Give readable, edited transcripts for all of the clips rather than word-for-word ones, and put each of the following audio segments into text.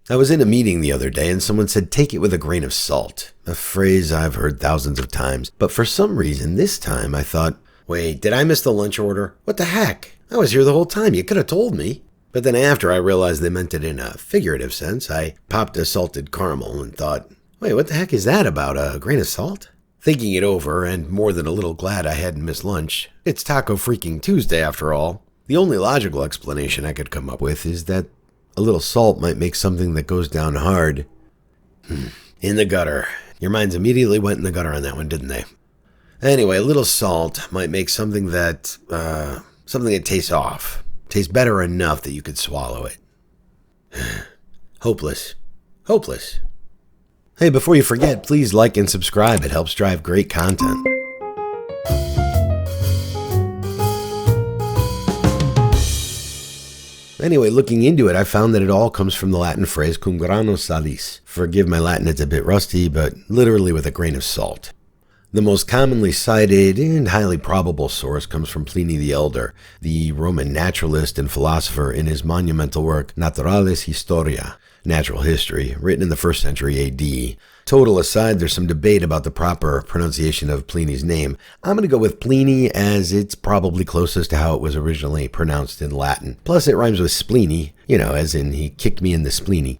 I was in a meeting the other day and someone said, take it with a grain of salt, a phrase I've heard thousands of times. But for some reason, this time I thought, wait, did I miss the lunch order? What the heck? I was here the whole time. You could have told me. But then after I realized they meant it in a figurative sense, I popped a salted caramel and thought, wait, what the heck is that about, a grain of salt? Thinking it over, and more than a little glad I hadn't missed lunch. It's Taco Freaking Tuesday after all. The only logical explanation I could come up with is that a little salt might make something that goes down hard. In the gutter. Your minds immediately went in the gutter on that one, didn't they? Anyway, a little salt might make something that tastes off. Tastes better enough that you could swallow it. Hopeless. Hopeless. Hey, before you forget, please like and subscribe. It helps drive great content. Anyway, looking into it, I found that it all comes from the Latin phrase cum grano salis. Forgive my Latin, it's a bit rusty, but literally with a grain of salt. The most commonly cited and highly probable source comes from Pliny the Elder, the Roman naturalist and philosopher, in his monumental work Naturalis Historia, Natural History, written in the 1st century AD. Total aside, there's some debate about the proper pronunciation of Pliny's name. I'm going to go with Pliny as it's probably closest to how it was originally pronounced in Latin. Plus it rhymes with spleeny, as in he kicked me in the spleeny.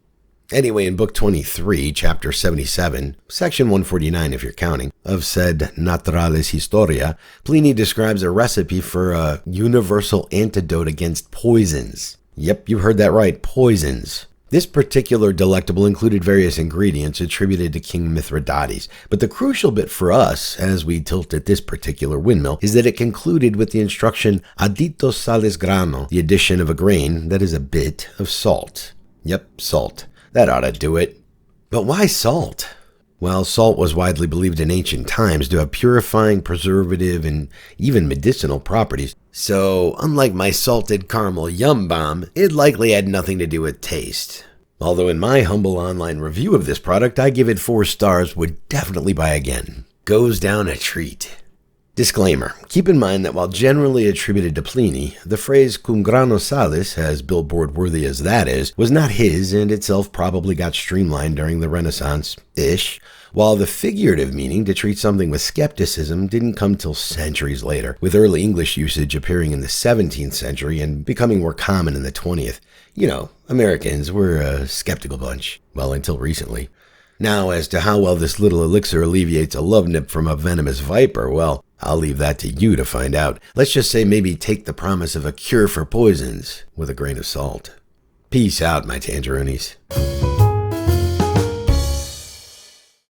Anyway, in Book 23, Chapter 77, Section 149 if you're counting, of said Naturalis Historia, Pliny describes a recipe for a universal antidote against poisons. Yep, you heard that right, poisons. This particular delectable included various ingredients attributed to King Mithridates, but the crucial bit for us, as we tilt at this particular windmill, is that it concluded with the instruction additos salis grano, the addition of a grain, that is a bit, of salt. Yep, salt. That ought to do it. But why salt? Well, salt was widely believed in ancient times to have purifying, preservative, and even medicinal properties. So, unlike my salted caramel yum bomb, it likely had nothing to do with taste. Although in my humble online review of this product, I give it 4 stars, would definitely buy again. Goes down a treat. Disclaimer. Keep in mind that while generally attributed to Pliny, the phrase cum grano salis, as billboard-worthy as that is, was not his and itself probably got streamlined during the Renaissance-ish, while the figurative meaning to treat something with skepticism didn't come till centuries later, with early English usage appearing in the 17th century and becoming more common in the 20th. Americans were a skeptical bunch. Well, until recently. Now, as to how well this little elixir alleviates a love nip from a venomous viper, well, I'll leave that to you to find out. Let's just say maybe take the promise of a cure for poisons with a grain of salt. Peace out, my Tangeroonies.